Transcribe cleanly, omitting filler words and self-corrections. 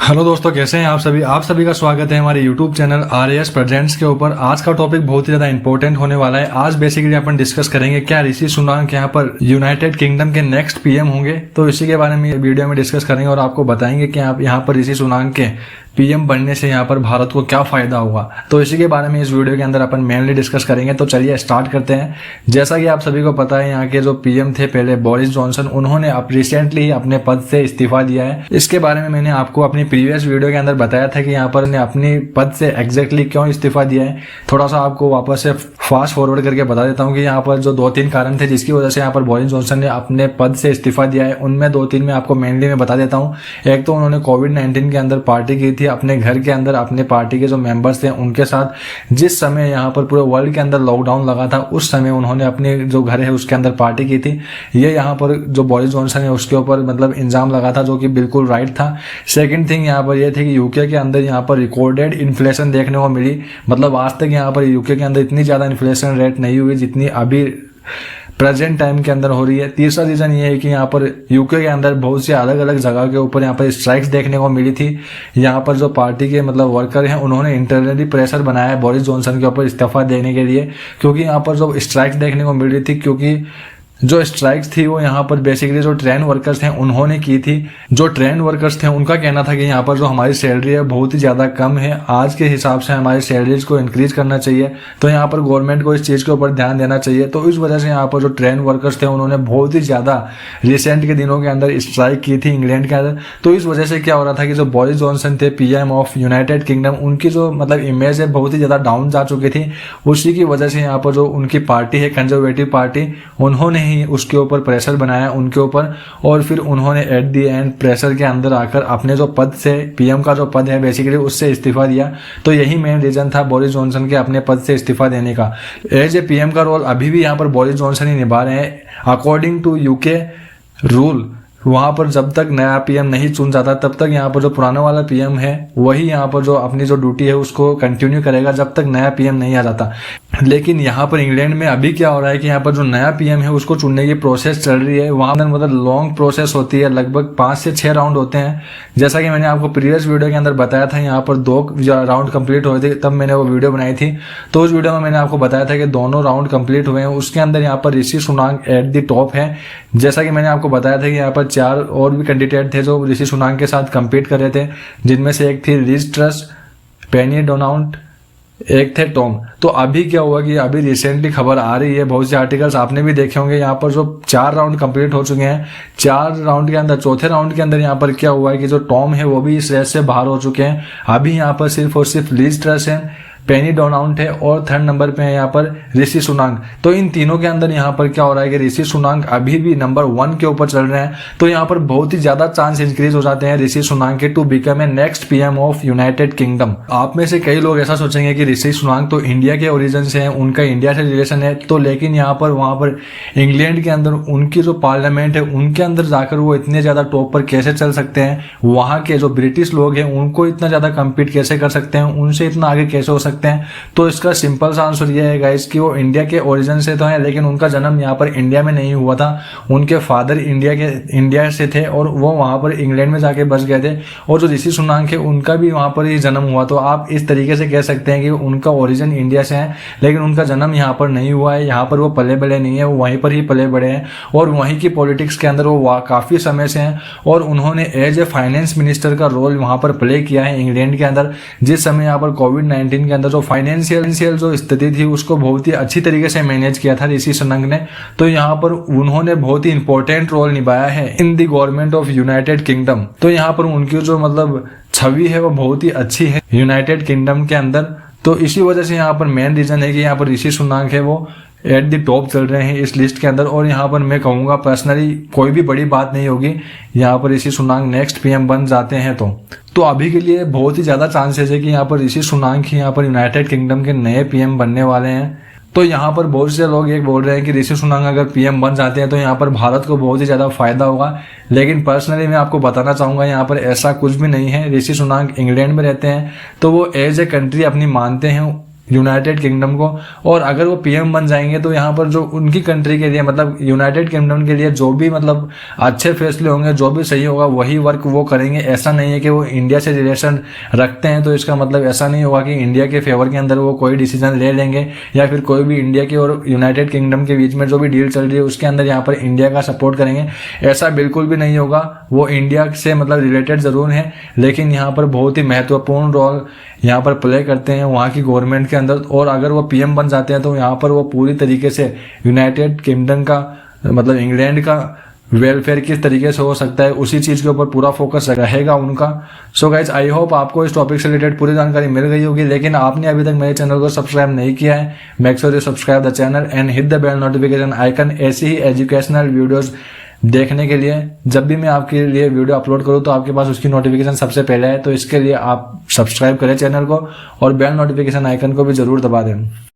Hello दोस्तों, कैसे हैं आप सभी का स्वागत है हमारे यूट्यूब चैनल RAS प्रेजेंट्स के ऊपर। आज का टॉपिक बहुत ही ज़्यादा इंपॉर्टेंट होने वाला है। आज बेसिकली अपन डिस्कस करेंगे क्या ऋषि सुनाक यहाँ पर यूनाइटेड किंगडम के नेक्स्ट पीएम होंगे। तो इसी के बारे में वीडियो में डिस्कस करेंगे और आपको बताएंगे कि आप यहाँ पर ऋषि सुनाक के पीएम बनने से यहाँ पर भारत को क्या फायदा होगा। तो इसी के बारे में इस वीडियो के अंदर अपन मेनली डिस्कस करेंगे। तो चलिए स्टार्ट करते हैं। जैसा कि आप सभी को पता है, यहाँ के जो पीएम थे पहले बोरिस जॉनसन, उन्होंने अब रिसेंटली ही अपने पद से इस्तीफा दिया है। इसके बारे में मैंने आपको अपनी प्रीवियस वीडियो के अंदर बताया था कि यहाँ पर ने अपनी पद से एग्जैक्टली क्यों इस्तीफा दिया है। थोड़ा सा आपको वापस से फास्ट फॉरवर्ड करके बता देता हूँ कि यहाँ पर जो 2-3 कारण थे जिसकी वजह से यहाँ पर बोरिस जॉनसन ने अपने पद से इस्तीफा दिया है। उनमें 2-3 में आपको मेनली मैं बता देता हूँ। एक तो उन्होंने कोविड-19 के अंदर पार्टी की थी अपने घर के अंदर, अपने पार्टी के जो मेंबर्स थे उनके साथ। जिस समय यहाँ पर पूरे वर्ल्ड के अंदर लॉकडाउन लगा था, उस समय उन्होंने अपने जो घर है उसके अंदर पार्टी की थी। ये यहाँ पर जो बोरिस जॉनसन है उसके ऊपर मतलब इल्जाम लगा था, जो कि बिल्कुल राइट था। सेकंड थिंग यहाँ पर ये थी कि यूके के अंदर यहाँ पर रिकॉर्डेड इन्फ्लेशन देखने को मिली। मतलब आज तक यहाँ पर यूके के अंदर इतनी ज़्यादा इन्फ्लेशन रेट नहीं हुई जितनी अभी प्रेजेंट टाइम के अंदर हो रही है। तीसरा रीजन ये है कि यहाँ पर यूके के अंदर बहुत सी अलग अलग जगह के ऊपर यहाँ पर स्ट्राइक्स देखने को मिली थी। यहाँ पर जो पार्टी के मतलब वर्कर हैं उन्होंने इंटरनली प्रेशर बनाया है बोरिस जॉनसन के ऊपर इस्तीफा देने के लिए, क्योंकि यहाँ पर जो स्ट्राइक्स देखने को मिल रही थी। क्योंकि जो स्ट्राइक्स थी वो यहाँ पर बेसिकली जो ट्रेन वर्कर्स हैं उन्होंने की थी। जो ट्रेन वर्कर्स थे उनका कहना था कि यहाँ पर जो हमारी सैलरी है बहुत ही ज़्यादा कम है, आज के हिसाब से हमारी सैलरीज को इंक्रीज करना चाहिए। तो यहाँ पर गवर्नमेंट को इस चीज़ के ऊपर ध्यान देना चाहिए। तो इस वजह से यहाँ पर जो ट्रेन वर्कर्स थे उन्होंने बहुत ही ज़्यादा रिसेंट के दिनों के अंदर स्ट्राइक की थी इंग्लैंड के अंदर। तो इस वजह से क्या हो रहा था कि जो बोरिस जॉनसन थे पीएम ऑफ यूनाइटेड किंगडम, उनकी जो मतलब इमेज है बहुत ही ज़्यादा डाउन जा चुकी थी। उसी की वजह से यहाँ पर जो उनकी पार्टी है कंजर्वेटिव पार्टी, उन्होंने ही उसके ऊपर प्रेशर बनाया उनके ऊपर, और फिर उन्होंने एट दी एंड प्रेशर के अंदर आकर अपने जो पद से पीएम का जो पद है बेसिकली उससे इस्तीफा दिया। तो यही मेन रीजन था बोरिस जॉनसन के अपने पद से इस्तीफा देने का। एज ए पीएम का रोल अभी भी यहाँ पर बोरिस जॉनसन ही निभा रहे हैं। अकॉर्डिंग टू यूके रूल, वहाँ पर जब तक नया पीएम नहीं चुन जाता तब तक यहाँ पर जो पुराना वाला पीएम है वही यहाँ पर जो अपनी जो ड्यूटी है उसको कंटिन्यू करेगा जब तक नया पीएम नहीं आ जाता। लेकिन यहाँ पर इंग्लैंड में अभी क्या हो रहा है कि यहाँ पर जो नया पीएम है उसको चुनने की प्रोसेस चल रही है। वहाँ पर मतलब लॉन्ग प्रोसेस होती है, लगभग 5 से 6 राउंड होते हैं। जैसा कि मैंने आपको प्रीवियस वीडियो के अंदर बताया था, यहाँ पर 2 राउंड कंप्लीट हुए थे, तब मैंने वो वीडियो बनाई थी। तो उस वीडियो में मैंने आपको बताया था कि दोनों राउंड कंप्लीट हुए हैं। उसके अंदर यहाँ पर ऋषि सुनाक एट द टॉप है। जैसा कि मैंने आपको बताया था कि यहाँ पर 4 और भी कैंडिडेट थे जो ऋषि सुनाक के साथ कम्पीट कर रहे थे, जिनमें से एक थी लिज ट्रस, पेनी डोनाल्ड, एक थे टॉम। तो अभी क्या हुआ कि अभी रिसेंटली खबर आ रही है, बहुत से आर्टिकल्स आपने भी देखे होंगे, यहाँ पर जो 4 राउंड कंप्लीट हो चुके हैं। 4 राउंड के अंदर चौथे राउंड के अंदर यहाँ पर क्या हुआ है कि जो टॉम है वो भी इस रेस से बाहर हो चुके हैं। अभी यहाँ पर सिर्फ और सिर्फ लिज ट्रस है, पेनी डोनाल्ड है और 3rd नंबर पे है यहाँ पर ऋषि सुनाक। तो इन तीनों के अंदर यहाँ पर क्या हो रहा है कि ऋषि सुनाक अभी भी नंबर 1 के ऊपर चल रहे हैं। तो यहाँ पर बहुत ही ज्यादा चांस इंक्रीज हो जाते हैं ऋषि सुनाक के to become a next PM of United Kingdom. आप में से कई लोग ऐसा सोचेंगे कि ऋषि सुनाक तो इंडिया के ओरिजिन से है, उनका इंडिया से रिलेशन है। तो लेकिन यहाँ पर वहां पर इंग्लैंड के अंदर उनकी जो पार्लियामेंट है उनके अंदर जाकर वो इतने ज्यादा टॉप पर कैसे चल सकते हैं। वहां के जो ब्रिटिश लोग हैं उनको इतना ज्यादा कम्पीट कैसे कर सकते हैं, उनसे इतना आगे कैसे हो सकते हैं। तो इसका सिंपल सा आंसर ये है गाइस कि वो इंडिया के ओरिजिन से तो है, लेकिन उनका जन्म यहाँ पर इंडिया में नहीं हुआ था। उनके फादर इंडिया से थे और वो वहां पर इंग्लैंड में जाके बस गए थे। और जो ऋषि सुनाक है उनका भी वहां पर ही जन्म हुआ। तो आप इस तरीके से कह सकते हैं कि उनका ओरिजिन इंडिया से है, लेकिन उनका जन्म यहाँ पर नहीं हुआ है। यहाँ पर वो पले बड़े नहीं है, वो वहीं पर ही पले बड़े हैं और वहीं की पॉलिटिक्स के अंदर वो काफी समय से हैं। और उन्होंने एज ए फाइनेंस मिनिस्टर का रोल वहां पर प्ले किया है इंग्लैंड के अंदर। जिस समय यहाँ पर कोविड-19 के अंदर जो फाइनेंशियल जो स्थिति थी उसको बहुत ही अच्छी तरीके से मैनेज किया था ऋषि सुनाक ने। तो यहाँ पर उन्होंने बहुत ही इंपॉर्टेंट रोल निभाया है in the government of United kingdom. तो यहाँ पर उनकी जो मतलब छवि है वो बहुत ही अच्छी है यूनाइटेड किंगडम के अंदर। तो इसी वजह से यहाँ पर मेन रीजन है कि यहाँ पर ऋषि सुनाक है वो एट द टॉप चल रहे हैं इस लिस्ट के अंदर। और यहाँ पर मैं कहूँगा पर्सनली कोई भी बड़ी बात नहीं होगी यहाँ पर ऋषि सुनाक नेक्स्ट पीएम बन जाते हैं। तो अभी के लिए बहुत ही ज़्यादा चांसेस है कि यहाँ पर ऋषि सुनाक ही यहाँ पर यूनाइटेड किंगडम के नए पीएम बनने वाले हैं। तो यहाँ पर बहुत से लोग ये बोल रहे हैं कि ऋषि सुनाक अगर पीएम बन जाते हैं तो यहाँ पर भारत को बहुत ही ज़्यादा फायदा होगा। लेकिन पर्सनली मैं आपको बताना चाहूँगा यहाँ पर ऐसा कुछ भी नहीं है। ऋषि सुनाक इंग्लैंड में रहते हैं तो वो एज ए कंट्री अपनी मानते हैं यूनाइटेड किंगडम को। और अगर वो पीएम बन जाएंगे तो यहाँ पर जो उनकी कंट्री के लिए मतलब यूनाइटेड किंगडम के लिए जो भी मतलब अच्छे फैसले होंगे, जो भी सही होगा वही वर्क वो करेंगे। ऐसा नहीं है कि वो इंडिया से रिलेशन रखते हैं तो इसका मतलब ऐसा नहीं होगा कि इंडिया के फेवर के अंदर वो कोई डिसीजन ले लेंगे, या फिर कोई भी इंडिया के और यूनाइटेड किंगडम के बीच में जो भी डील चल रही है उसके अंदर यहाँ पर इंडिया का सपोर्ट करेंगे। ऐसा बिल्कुल भी नहीं होगा। वो इंडिया से मतलब रिलेटेड जरूर है, लेकिन यहाँ पर बहुत ही महत्वपूर्ण रोल यहाँ पर प्ले करते हैं वहाँ की गवर्नमेंट के अंदर। और अगर वो पीएम बन जाते हैं तो यहाँ पर वो पूरी तरीके से यूनाइटेड किंगडम का मतलब इंग्लैंड का वेलफेयर किस तरीके से हो सकता है उसी चीज के ऊपर पूरा फोकस रहेगा उनका। सो गाइज, आई होप आपको इस टॉपिक से रिलेटेड पूरी जानकारी मिल गई होगी। लेकिन आपने अभी तक मेरे चैनल को सब्सक्राइब नहीं किया है, make sure you subscribe the channel and hit the bell notification icon ऐसी ही एजुकेशनल वीडियोस देखने के लिए। जब भी मैं आपके लिए वीडियो अपलोड करूँ तो आपके पास उसकी नोटिफिकेशन सबसे पहले है। तो इसके लिए आप सब्सक्राइब करें चैनल को और बेल नोटिफिकेशन आइकन को भी जरूर दबा दें।